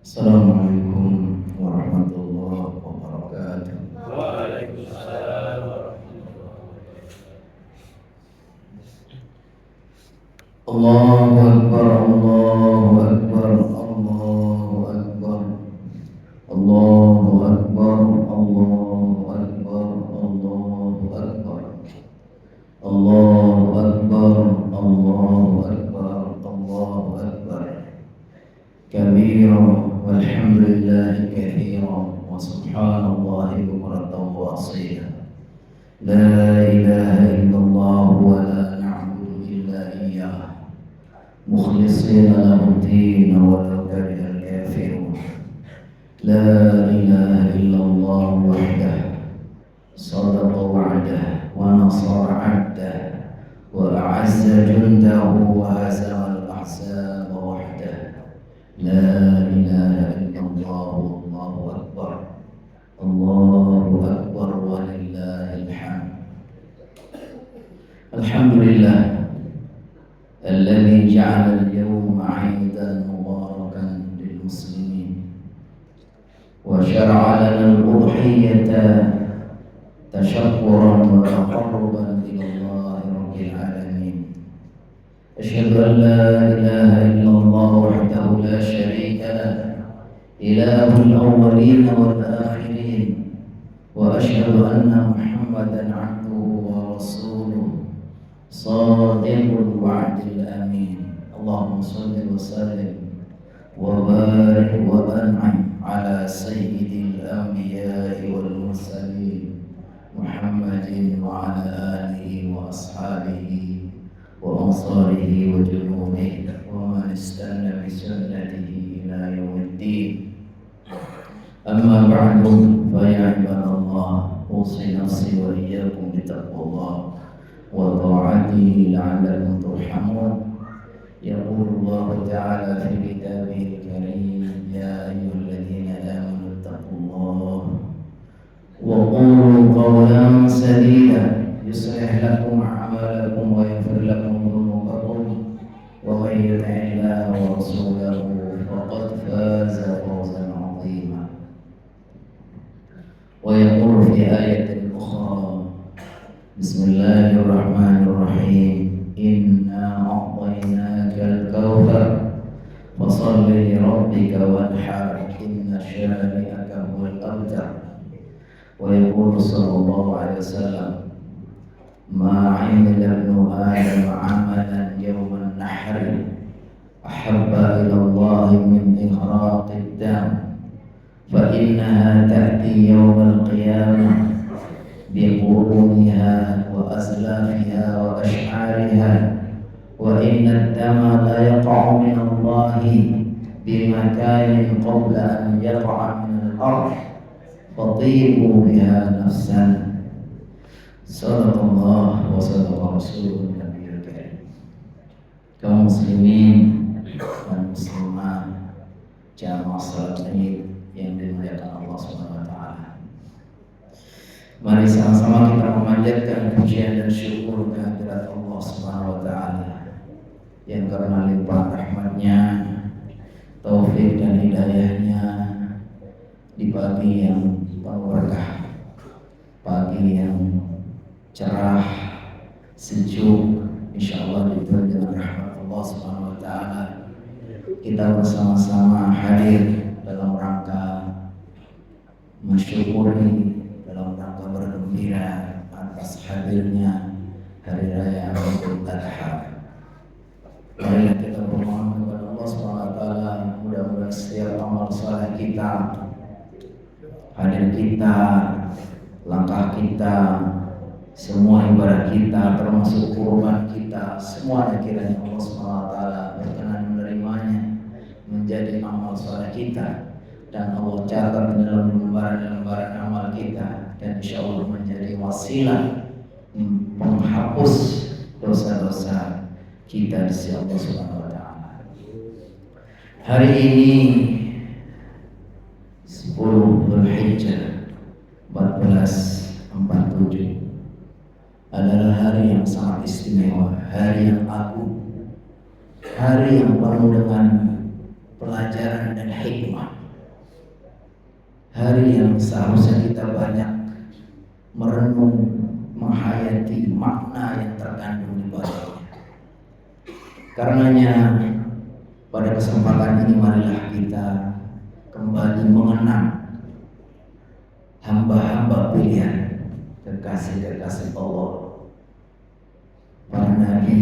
Assalamualaikum warahmatullahi wabarakatuh. Waalaikumsalam warahmatullahi Allahu Akbar, Allahu Akbar, Allahu Akbar, Allahu Akbar, Allahu Akbar, Allahu Akbar, Allahu Akbar, Allahu Akbar, Allahu Akbar. Kabira walhamdulillahi kathira wa subhanallahi bukratan wa asila. La ilaha illallah wa la na'budu illa iyyah mukhlishina lahu ad-din wa law kariha al-kafirun. La ilaha illallah wahdahu sadaqa wa'dahu wa nasara 'abdahu wa a'azza jundahu wa hazama al-ahzaba wahdahu. La ilaha illallah wallahu akbar. Allahu akbar walillahil hamd. Alhamdulillah alladzi ja'ala al-yawma 'iidan mubarakan lil muslimin wa syara'a lana al-udhiyata tashakkuran wa taqarruban ila Allah rabbil alamin. أشهد أن لا إله إلا الله وحده لا شريك له إله الأولين والآخرين وأشهد أن محمدا عبده ورسوله صادق الوعد الأمين. اللهم صل وسلم وبارك وأنعم على سيد الأنبياء والمرسلين محمد وعلى آله وأصحابه وأنصاره وجنوده ومن استنى بسنته إلى يوم الدين. أما بعد فيا عباد الله أوصي نفسي وإياكم بتقوى الله وطاعته لعلكم ترحمون. يقول الله تعالى في كتابه الكريم: يا أيها الذين آمنوا اتقوا الله وقولوا قولا سديدا يصلح لكم أعمالكم ويغفر لكم ذنوبكم ومن يطع الله ورسوله فقد فاز فوزا عظيما. ويقول في آية أخرى: بسم الله الرحمن الرحيم إنا أعطيناك الكوثر فصل لربك وانحر إن شانئك هو الأبتر. ويقول صلى الله عليه وسلم: ما عمل ابن آدم عملا يوم النحر أحب إلى الله من إغراق الدم فإنها تأتي يوم القيامة بقرونها وأزلافها وأشعارها وإن الدم لا يقع من الله بمكان قبل أن يقع من الأرض فطيبوا بها نفسا. Sallallahu wa sallam Rasulullah Nabiyul Karim. Kaum muslimin dan muslimah jamaah salat Id yang dimuliakan Allah Subhanahu wa taala. Mari sama-sama kita memanjatkan pujian dan syukur kehadirat Allah Subhanahu wa taala yang karena limpahan rahmat-Nya, taufik dan hidayah-Nya di pagi yang penuh berkah, pagi yang cerah, sejuk, insyaallah dipenuhi dengan rahmat Allah Subhanahu wa taala. Kita bersama-sama hadir dalam rangka mensyukuri, dalam rangka bergembira atas hadirnya hari raya Idul Adha. Mari kita bermohon kepada Allah Subhanahu wa taala, mudah-mudahan setiap amal saleh kita, hadir kita, langkah kita, semua ibadah kita, termasuk kurban kita, semuanya kiranya Allah SWT berkenan menerimanya menjadi amal saleh kita, dan Allah catat dalam lembaran-lembaran amal kita, dan insya Allah menjadi wasilah penghapus dosa-dosa kita di sisi Allah SWT. Hari ini 10 Dzulhijjah 1447 adalah hari yang sangat istimewa, hari yang agung, hari yang penuh dengan pelajaran dan hikmah. Hari yang seharusnya kita banyak merenung, menghayati makna yang terkandung di baliknya. Karenanya pada kesempatan ini marilah kita kembali mengenang hamba-hamba pilihan, kekasih-kekasih Allah, para nabi,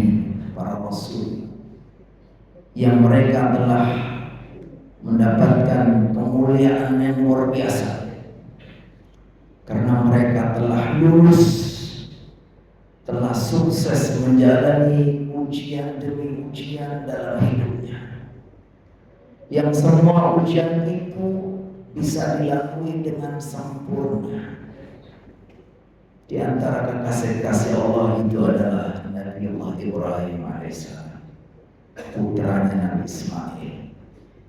para rasul, yang mereka telah mendapatkan kemuliaan yang luar biasa karena mereka telah lulus, telah sukses menjalani ujian demi ujian dalam hidupnya, yang semua ujian itu bisa dilalui dengan sempurna. Di antara kekasih-kekasih Allah itu adalah Nabi Allah Ibrahim alaihissalam, putranya Nabi Ismail,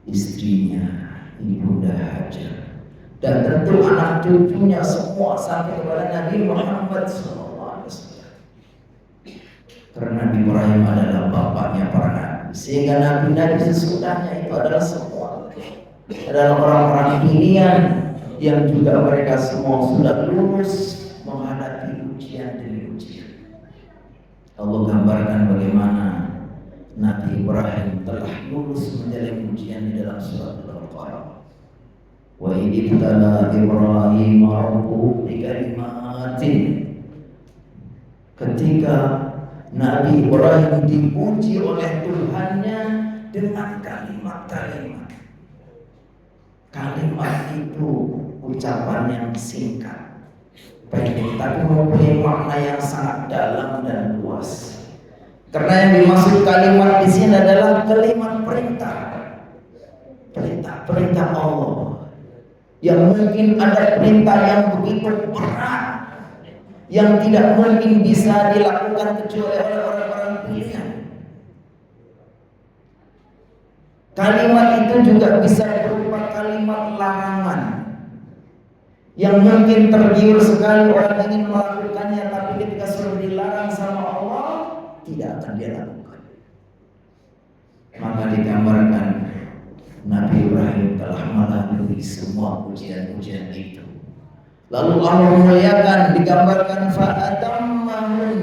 istrinya Ibunda Hajar, dan tentu anak cucunya semua sampai kepada Nabi Muhammad SAW. Karena Nabi Ibrahim adalah bapaknya para nabi, sehingga nabi-nabi sesudahnya itu adalah semua adalah orang-orang pilihan yang juga mereka semua sudah lulus menghadapi ujian demi ujian. Allah gambarkan bagaimana Nabi Ibrahim telah lulus menjalani ujian di dalam surat Al-Baqarah. Wa idh ibtala Ibrahim rabbuhu bikalimatin. Ketika Nabi Ibrahim diuji oleh Tuhannya dengan kalimat-kalimat. Kalimat itu ucapan yang singkat, pendek, tapi mempunyai makna yang sangat dalam dan luas. Karena yang dimaksud kalimat di sini adalah kalimat perintah, perintah Allah. Yang mungkin ada perintah yang begitu berat, yang tidak mungkin bisa dilakukan kecuali oleh orang-orang pilihan. Kalimat itu juga bisa berupa kalimat larangan, yang mungkin tergiur sekali orang ingin melakukannya, tapi ketika sudah dilarang sama Allah tidak akan dia lakukan. Maka digambarkan Nabi Ibrahim telah melalui semua ujian-ujian itu. Lalu Allah memuliakan, digambarkan fa'atammahum,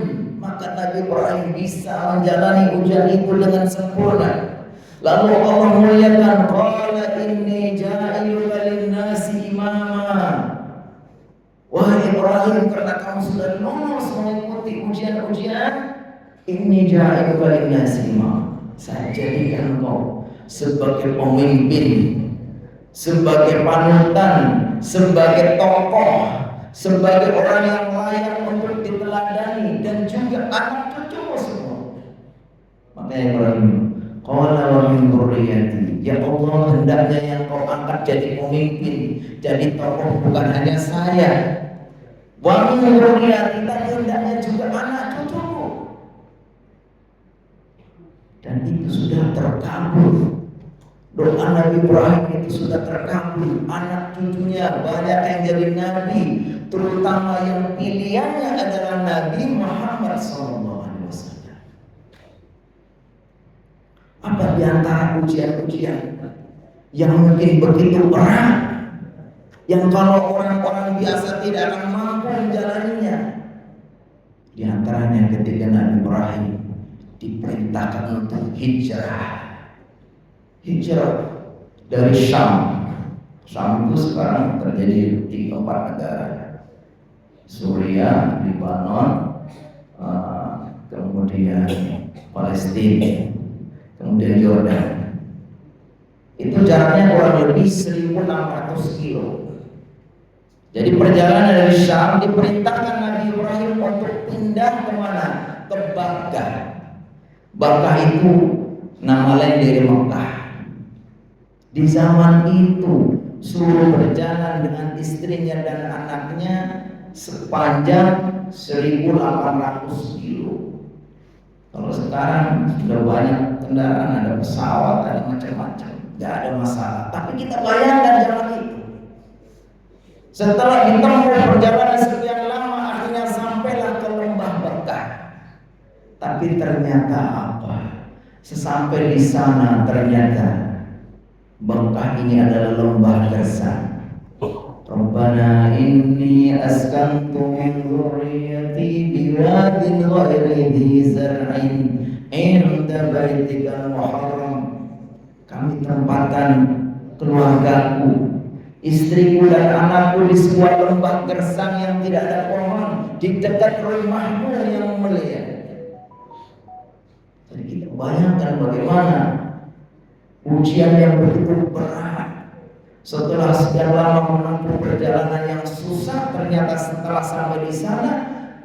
maka Nabi Ibrahim bisa menjalani ujian itu dengan sempurna. Lalu Allah memuliakan, qala inni ja'iluka lin-nasi imama. Wahai Ibrahim, karena kamu sudah lulus mengikuti ujian-ujian, inni ja'iluka lin-nasi imama. Saya jadikan engkau sebagai pemimpin, sebagai panutan, sebagai tokoh, sebagai orang yang layak untuk diteladani, dan juga anak cucumu semua. Makanya Ibrahim, qala wa min dzurriyyati, ya Allah, hendaknya yang kau angkat jadi pemimpin, jadi tokoh bukan hanya saya. Wa min dzurriyyati, tapi hendaknya juga anak cucumu. Dan itu sudah terkabul. Doa Nabi Ibrahim itu sudah terkabul. Anak cucunya banyak yang jadi nabi, terutama yang pilihannya adalah Nabi Muhammad SAW. Apa di antara ujian-ujian yang mungkin begitu berat, yang kalau orang-orang biasa tidak akan mampu menjalaninya? Di antaranya ketika Nabi Ibrahim diperintahkan untuk hijrah dari Syam. Syam itu sekarang terjadi di 4 negara: Suriah, Lebanon, kemudian Palestina, kemudian Jordan. Itu jaraknya kurang lebih 1.600 kilo. Jadi perjalanan dari Syam diperintahkan Nabi Ibrahim untuk pindah kemana? Ke Bakkah. Bakkah itu nama lain dari Mekah. Di zaman itu suruh berjalan dengan istrinya dan anaknya sepanjang 1.800 kilo. Kalau sekarang sudah banyak kendaraan, ada pesawat, ada macam-macam, nggak ada masalah. Tapi kita bayangkan zaman itu. Setelah ditempuh perjalanan sekian lama, akhirnya sampailah ke lembah Bakkah. Tapi ternyata apa? Sesampai di sana ternyata Mekah ini adalah lembah gersang. Rabbana inni askantu min dzurriyyati biwadin ghairi dzi zar'in 'inda baitikal muharram. Kami tempatkan keluargaku, istriku dan anakku di sebuah lembah gersang yang tidak ada pohon di dekat rumahmu yang mulia. Jadi kita bayangkan bagaimana ujian yang begitu berat. Setelah sekian lama menempuh perjalanan yang susah, ternyata setelah sampai di sana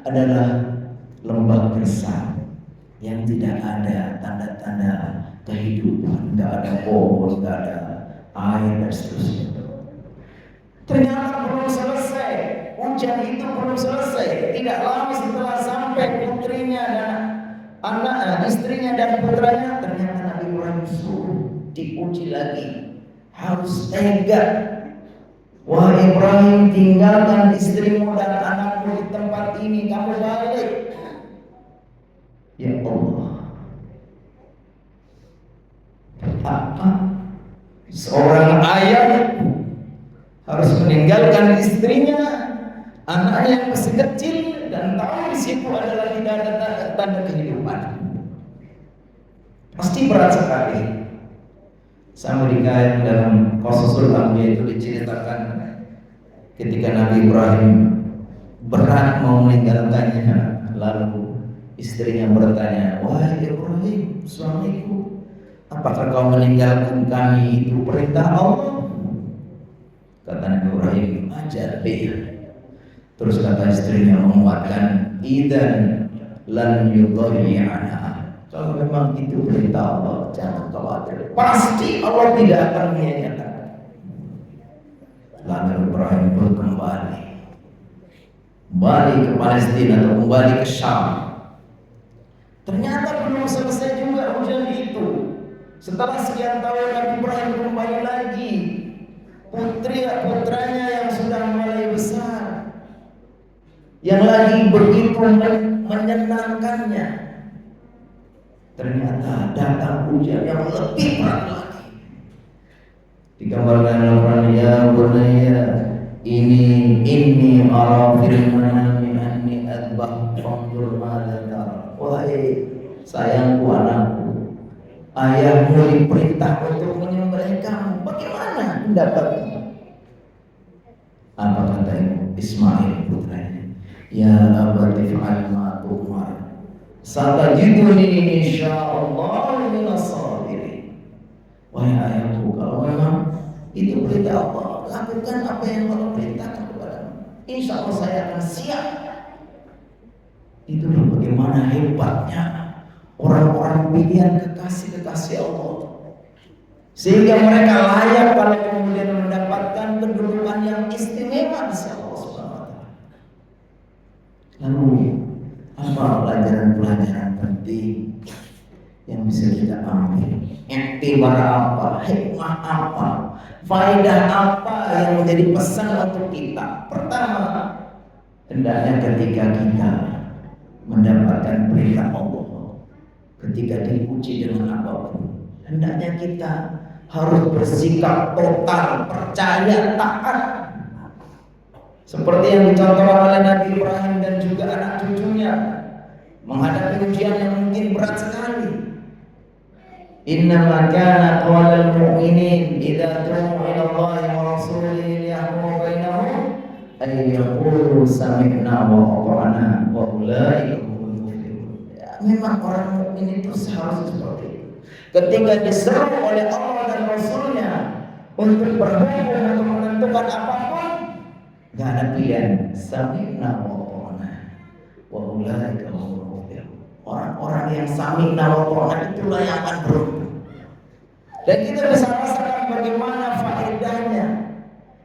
adalah lembah gersang yang tidak ada tanda-tanda kehidupan, tidak ada pohon, tidak ada air dan seterusnya. Ternyata belum selesai, ujian itu belum selesai. Tidak lama setelah sampai putrinya dan istrinya dan putranya, ternyata Nabi Ibrahim suruh diuji lagi. Harus tega. Wahai Ibrahim, tinggalkan istrimu dan anakmu di tempat ini, kamu balik. Ya Allah, apa seorang ayah harus meninggalkan istrinya, anaknya yang masih kecil, dan tahu di situ adalah tidak ada tanda kehidupan. Pasti berat sekali. Sama dikait dalam Qasasul Anbiya itu diceritakan ketika Nabi Ibrahim berat mau meninggalkannya, lalu istrinya bertanya, wahai Ibrahim, suamiku, apakah kau meninggalkan kami itu perintah Allah? Kata Nabi Ibrahim, ajar be. Terus kata istrinya menguatkan, idan lan yudhi'ana. Kalau memang itu perintah Allah, jangan khawatir. Pasti Allah tidak akan menyanyiakan. Lalu Ibrahim pun kembali ke Palestina atau kembali ke Syam. Ternyata belum selesai juga ujian itu. Setelah sekian tahun Nabi Ibrahim kembali lagi. Putranya yang sudah mulai besar, yang lagi begitu menyenangkannya, ternyata datang ujian yang lebih berat lagi. Digambarkan dalam Quran, ya bunayya inni ara fil manami anni adbah fanzur madza tara. Wahai sayangku, anakku, ayahmu diperintah untuk menyembelih kamu. Bagaimana pendapatmu? Apa kata Ismail putranya? Ya abati fa'al ma tu'mar. Satajiduni insyaallah minas sabirin. Wahai ayahku, kalau memang itu perintah Allah, lakukan apa yang Allah perintahkan kepadamu. Insya Allah saya akan siap. Itulah bagaimana hebatnya orang-orang pilihan kekasih-kekasih Allah, sehingga mereka layak pada kemudian mendapatkan kedudukan yang istimewa di sisi Allah Subhanahu wa taala. Lalu apa pelajaran-pelajaran penting yang bisa kita ambil? Iktibar apa? Hikmah apa? Faedah apa yang menjadi pesan untuk kita? Pertama, hendaknya ketika kita mendapatkan perintah Allah, ketika diuji dengan apapun, hendaknya kita harus bersikap total, percaya, taat, seperti yang dicontohkan oleh Nabi Ibrahim dan juga anak cucunya menghadapi ujian yang mungkin berat sekali. Innama kana qaulal mu'minin idza du'u ila Allahi wa rasulihi liyahkuma bainahum ay yaqulu sami'na wa ata'na wa ulaika humul muflihun. Memang orang mukmin itu seharusnya seperti itu. Ketika diseru oleh Allah dan Rasulnya untuk berhukum, untuk menentukan apapun, gak ada pilihan. Sami'na wa ata'na wa ulaika humul muflihun. Orang-orang yang sami'na wa ata'na itulah yang akan beruntung. Dan kita bisa rasakan bagaimana faedahnya,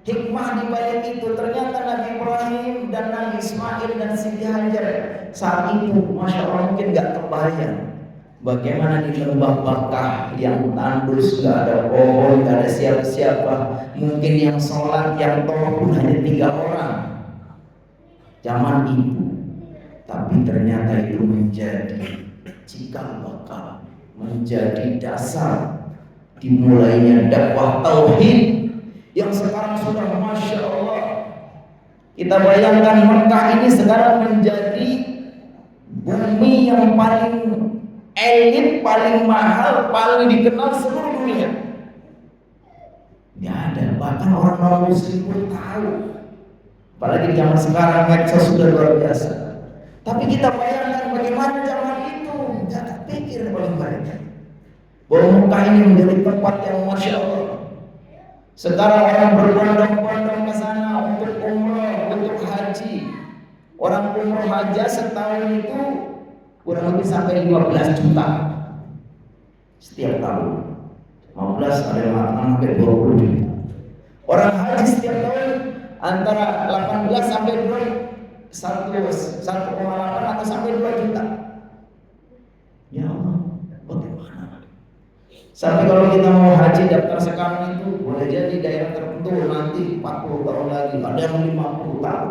hikmah di balik itu. Ternyata Nabi Ibrahim dan Nabi Ismail dan Siti Hajar saat itu, masya Allah, mungkin gak kebayang bagaimana di lembah Makkah yang tandus, gak ada pohon, gak ada siapa-siapa. Mungkin yang sholat, yang tolong pun hanya 3 orang zaman itu. Tapi ternyata itu menjadi cikal bakal, menjadi dasar dimulainya dakwah tauhid yang sekarang sudah Masya Allah. Kita bayangkan Mekah ini sekarang menjadi bumi yang paling elit, paling mahal, paling dikenal seluruh dunia. Nggak ada, bahkan orang non muslim pun tahu. Apalagi zaman sekarang medsos sudah luar biasa. Tapi kita bayangkan bagaimana zaman itu, nggak terpikir oleh mereka bahwa Mekah ini menjadi tempat yang Masya Allah. Sekarang orang berbondong-bondong ke sana untuk umrah, untuk haji. Orang umrah haji setahun itu kurang lebih sampai 15 juta setiap tahun. 15 ada yang sampai 20 juta. Orang haji setiap tahun antara 18 sampai 1,8 atau sampai 2 juta. Ya Allah, bagaimana? Sampai kalau kita mau haji daftar sekarang itu boleh jadi daerah tertentu nanti 40 tahun lagi, ada yang 50 tahun.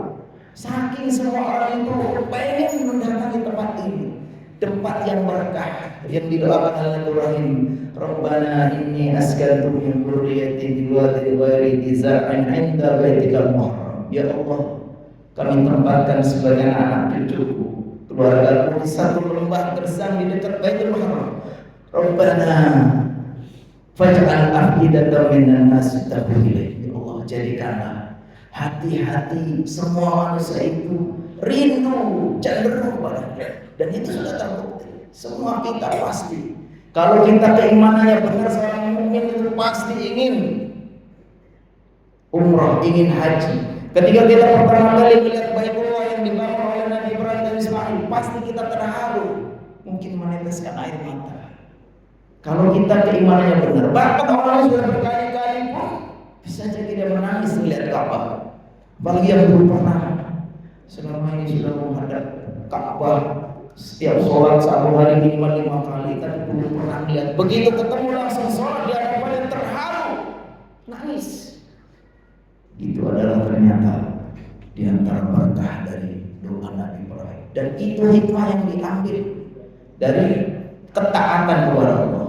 Saking semua orang itu pengen mendatangi tempat ini, tempat yang berkah, yang didoakan oleh Ibrahim. Rabbana inni askantu min dzurriyyati biwadin ghairi dzi zar'in 'inda baitikal muharram. Ya Allah, kami tempatkan sebagian anak cucuku, keluargaku di satu lembah gersang di dekat Baitul Muharram. Rabbana faj'al afidatan minan nasi tahwi ilaihi. Ya Allah, jadikanlah hati-hati semua manusia itu rindu, cenderung padanya. Dan itu sudah terbukti. Semua kita pasti, kalau kita keimanannya benar, seorang mukmin itu pasti ingin umrah, ingin haji. Ketika kita pertama kali melihat Baitullah yang dibangun oleh Nabi Ibrahim dan Ismail, pasti kita terharu, mungkin meneteskan air mata. Kalau kita keimanannya benar, bahkan orang sudah berkali-kali pun bisa jadi dia menangis melihat Ka'bah. Apalagi yang belum pernah selama ini sudah menghadap Ka'bah setiap sholat satu hari minimal 5 kali, tapi belum pernah melihat. Begitu ketemu langsung sholat di hadapannya terharu, nangis. Itu adalah ternyata di antara berkah dari doa Nabi Ibrahim. Dan itu hikmah yang diambil dari ketaatan kepada Allah.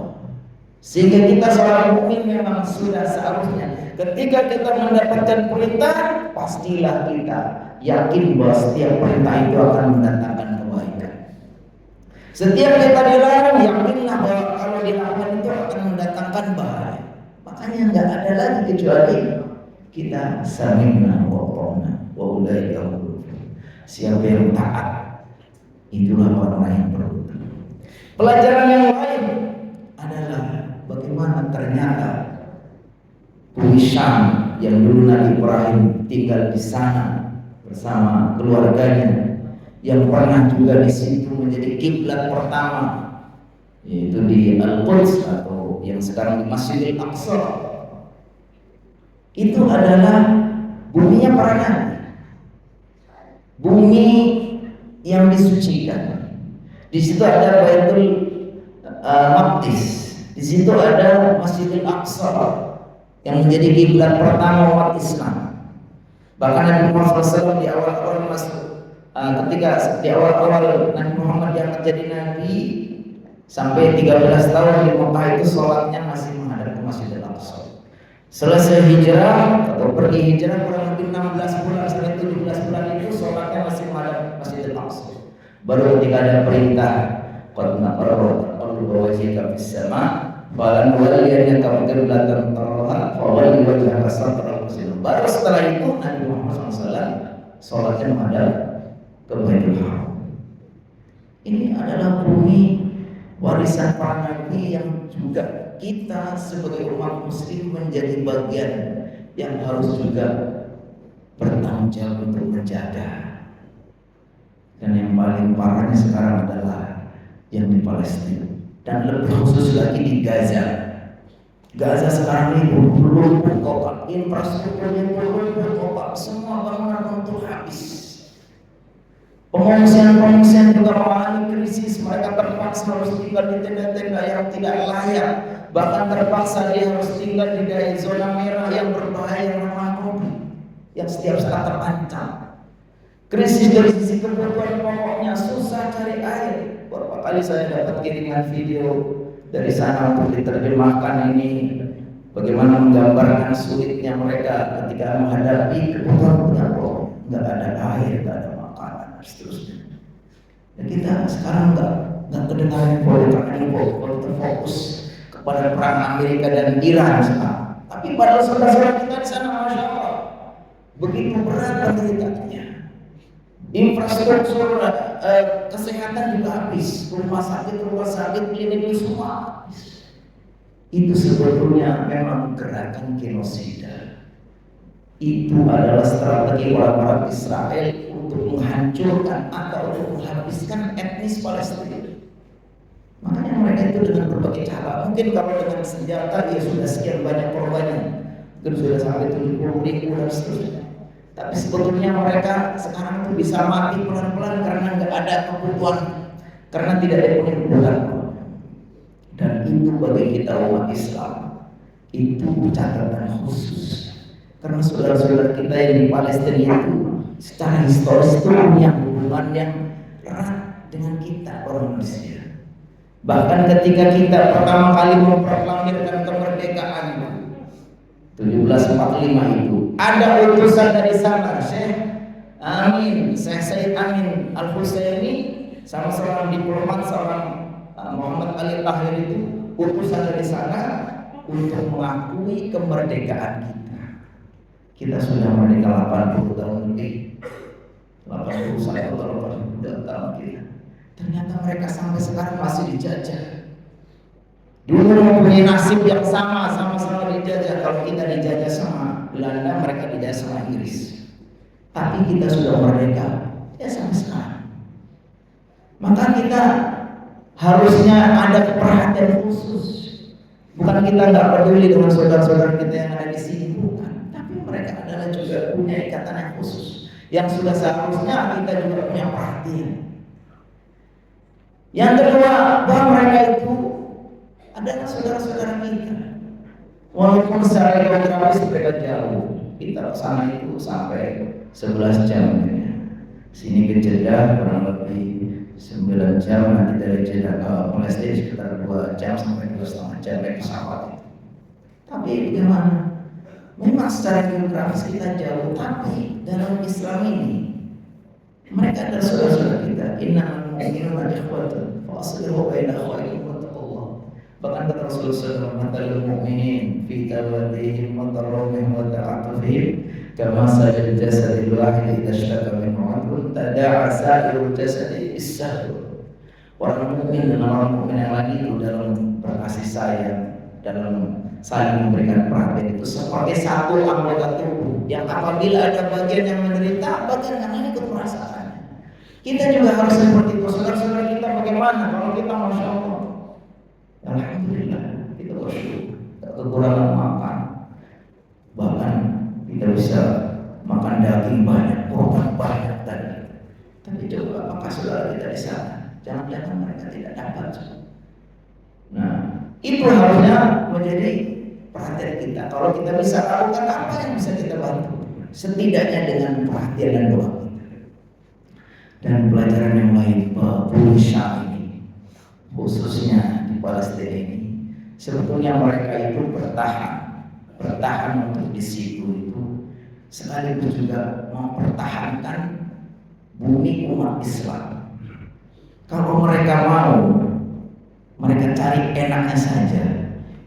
Sehingga kita seorang mukmin memang sudah seharusnya ketika kita mendapatkan perintah, pastilah kita yakin bahwa setiap perintah itu akan mendatangkan kebaikan. Setiap kita dilarang, yakinlah bahwa kalau dilakukan itu akan mendatangkan bahaya. Makanya nggak ada lagi kecuali kita sami'na wa ata'na wa ulaika humul muflihun. Siapa yang taat, itulah orang yang beruntung. Pelajaran yang lain adalah bagaimana ternyata bumi Syam yang dulu Nabi Ibrahim tinggal di sana bersama keluarganya, yang pernah juga di situ menjadi kiblat pertama, yaitu di Al-Quds atau yang sekarang di Masjidil Aqsa. Itu adalah buminya para nabi, bumi yang disucikan. Di situ ada Baitul Maqdis, di situ ada Masjidil Aqsa yang menjadi kiblat pertama umat Islam. Bahkan Nabi Muhammad SAW di awal-awal ketika di awal-awal Nabi Muhammad yang menjadi nabi sampai 13 tahun di Mekah itu sholatnya masih menghadap ke Masjidil Aqsa. Selesai hijrah atau pergi hijrah kurang lebih 16 bulan sampai 17 bulan itu sholatnya masih menghadap Masjidil Aqsa. Baru ketika ada perintah qad naqara qalbu wajhika fis sama' falan waliyannaka qiblatan tarha fa walli wajhaka shatral masjidil. Baru setelah itu Nabi Muhammad SAW sholatnya menghadap ke Baitul Haram. Ini adalah bumi warisan para nabi yang juga kita sebagai umat muslim menjadi bagian yang harus juga bertanggung jawab untuk menjaga. Dan yang paling parahnya sekarang adalah yang di Palestina, dan lebih khusus lagi di Gaza. Gaza sekarang ini belum total, infrastrukturnya belum total, semua bangunan untuk habis. Pengungsian juga mengalami krisis. Mereka terpaksa harus tinggal di tenda-tenda yang tidak layak. Bahkan terpaksa dia harus tinggal di daerah zona merah yang berbahaya, yang rawan yang setiap saat terancam. Krisis dari sisi kebutuhan pokoknya, susah cari air. Beberapa kali saya dapat kiriman video dari sana untuk diterjemahkan ini bagaimana menggambarkan sulitnya mereka ketika menghadapi kebutuhan pokok, nggak ada air, nggak ada makanan, dan seterusnya. Dan kita sekarang nggak kedengaran info, kalau terfokus kepada perang Amerika dan Iran sekarang. Tapi pada saudara-saudara kita di sana, masya Allah, begitu berat penderitaannya. Infrastruktur kesehatan juga habis, rumah sakit, klinik semua habis. Itu sebetulnya memang gerakan genosida. Itu adalah strategi orang-orang Israel untuk menghancurkan atau untuk menghabiskan etnis Palestina. Makanya mereka itu dengan berbagai cara. Mungkin kalau dengan senjata ya sudah sekian banyak korbannya, mungkin sudah sampai 70.000 dan seterusnya. Tapi sebetulnya mereka sekarang itu bisa mati pelan-pelan karena nggak ada kebutuhan, karena tidak ada kebutuhan. Dan itu bagi kita umat Islam itu catatan khusus, karena saudara-saudara kita yang di Palestina itu secara historis itu punya hubungan yang erat dengan kita orang Indonesia. Bahkan ketika kita pertama kali memproklamirkan kemerdekaan 1745 itu ada utusan dari sana, Syekh Said Amin Al-Husaini sama seorang diplomat, seorang Muhammad Ali Tahir itu utusan dari sana untuk mengakui kemerdekaan kita. Kita sudah merdeka 80 tahun lebih, 81 atau 82 tahun kita. Ternyata mereka sampai sekarang masih dijajah. Dulu mempunyai nasib yang sama-sama dijajah. Kalau kita dijajah sama Belanda, mereka dijajah sama Inggris. Tapi kita sudah merdeka, ya sampai sekarang. Maka kita harusnya ada perhatian khusus. Bukan kita nggak peduli dengan saudara-saudara kita yang ada di sini, bukan. Tapi mereka adalah juga punya ikatan yang khusus, yang sudah seharusnya kita juga punya perhatian. Yang kedua, bahwa mereka itu adalah saudara-saudara kita. Walaupun secara geografis mereka jauh, kita ke sana itu sampai 11 jam. Sini ke Jeddah kurang lebih 9 jam, nanti dari Jeddah ke Palestina sekitar 2 jam sampai 2,5 jam naik pesawat. Tapi bagaimana? Memang secara geografis kita jauh, tapi dalam Islam ini mereka adalah saudara-saudara kita. Innamal mu'minuna ikhwatun fa aslihu baina akhawaykum wattaqullah. Bahkan kata Rasulullah SAW, matalul mu'minin fi tawadihim wa tarahumihim wa ta'atufihim kama sajal jasadil wahid idza ishtaka minhu 'udwun tada'a sa'irul jasadi bis-sahur. Orang mukmin dan orang mukmin yang lain itu dalam berkasih sayang, dalam saling memberikan perhatian itu seperti satu anggota tubuh yang apabila ada bagian yang menderita, bagian yang lain ikut merasakannya. Kita juga harus seperti itu. Saudara-saudara kita bagaimana? Kalau kita masya Allah, alhamdulillah, kita bersyukur, kekurangan makan, bahkan kita bisa makan daging banyak, korban banyak tadi. Tapi coba apakah saudara kita di sana? Jangan-jangan mereka tidak dapat. Nah, itu harusnya menjadi perhatian kita. Kalau kita bisa lakukan apa yang bisa kita bantu, setidaknya dengan perhatian dan doa kita. Dan pelajaran yang lain, Syam ini, khususnya di Palestina ini, sebetulnya mereka itu bertahan untuk di situ itu, sekaligus juga mempertahankan bumi umat Islam. Kalau mereka mau, mereka cari enaknya saja,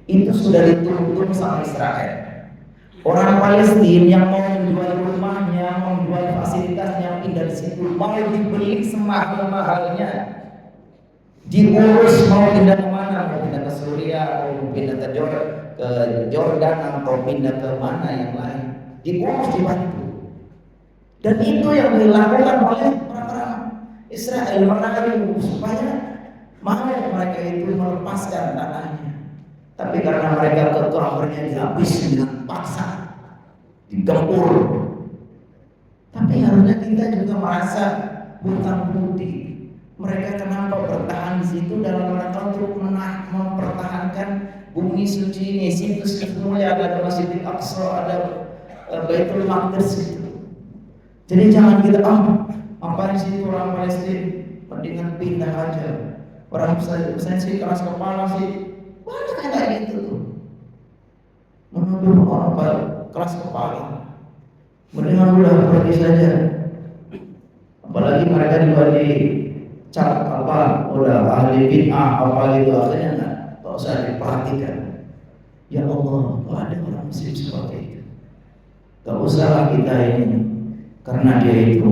itu sudah dituntun sama Israel. Orang Palestina yang mau menjual rumahnya, mau menjual fasilitasnya, pindah di situ, mau dibeli semahal-mahalnya, diurus mau pindah kemana, mau pindah ke Suriah, mau pindah ke Jordan, atau pindah ke mana yang lain, diurus, dibantu. Dan itu yang dilakukan oleh orang-orang Israel, merayu supaya mau mereka itu melepaskan tanahnya. Tapi karena mereka kekeh, akhirnya dihabisi dengan paksa, digempur. Tapi harusnya kita juga merasa hutang budi. Mereka kenapa bertahan di situ dalam rangka untuk mempertahankan bumi suci ini, situs mulia, ada Masjidil Aqsa, ada Baitul Maqdis itu. Jadi jangan kita apa di situ orang Palestina, mendingan pindah aja. Orang saya sih keras kepala sih. Banyak yang kayak gitu tuh. Menuduh orang keras kepala. Mendingan udah pergi saja. Apalagi mereka juga dicap udah ahli bid'ah apa gitu, akhirnya nggak usah diperhatikan. Ya Allah, kok ada orang muslim seperti itu? Gak usahlah kita ini karena dia itu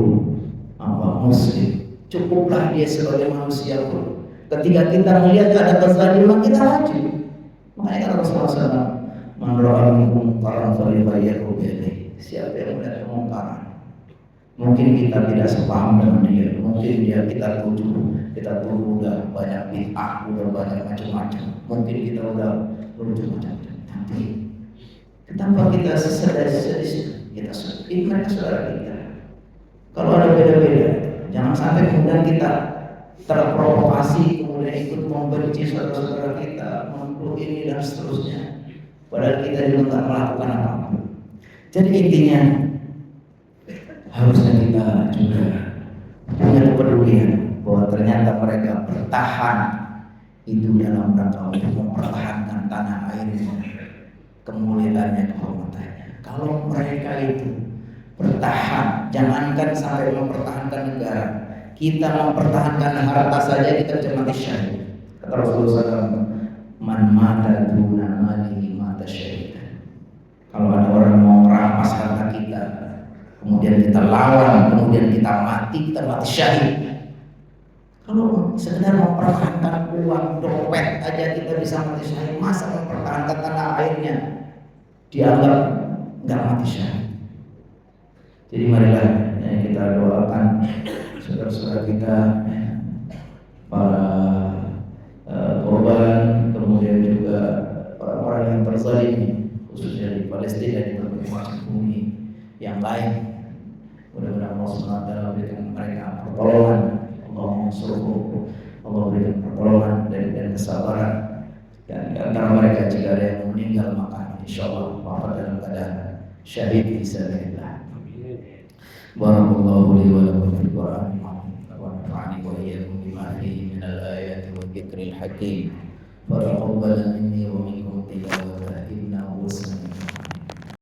muslim. Cukuplah dia sebagai manusia pun. Ketika kita melihat ada kezaliman, kita maju. Makanya kata Rasulullah SAW, man ra'a minkum munkaran falyughayyirhu biyadihi. Siapa yang melihat kemungkaran, mungkin kita tidak sepaham dengan dia, mungkin kita tuduh udah banyak bid'ah, udah banyak macam-macam, mungkin kita udah macam-macam. Tapi kenapa kita sedih? Kita sedih, mereka saudara kita. Kalau ada beda-beda, jangan sampai kemudian kita terprovokasi, kemudian ikut membenci saudara-saudara kita, membunuh ini dan seterusnya. Padahal kita juga tak melakukan apa-apa. Jadi intinya harusnya kita juga punya kepedulian bahwa ternyata mereka bertahan itu dalam rangka untuk mempertahankan tanah airnya, kemuliaannya, kehormatannya. Kalau mereka itu bertahan, jangankan sampai mempertahankan negara, kita mempertahankan harta saja kita bisa mati syahid. Kata Rasulullah SAW, man mata duna malihi mata syahid. Kalau ada orang mau merampas harta kita, kemudian kita lawan, kemudian kita mati syahid. Kalau sekedar mempertahankan uang dompet aja kita bisa mati syahid, masa mempertahankan tanah airnya dianggap nggak mati syahid? Jadi marilah kita doakan saudara-saudara kita, para korban, kemudian juga orang-orang yang terzalimi, khususnya di Palestina, di berbagai macam bumi yang lain. Mudah-mudahan Allah SWT berikan mereka pertolongan, Allah berikan pertolongan dan kesabaran. Dan di antara mereka jika ada yang meninggal, maka insyaallah wafat dalam keadaan syahid fisabilillah. Barakallahu li wa lakum fil Qur'an wa nafa'ani wa iyyakum bima fihi minal ayati wa dzikril hakim. Wa taqabbal minni wa minkum tilawah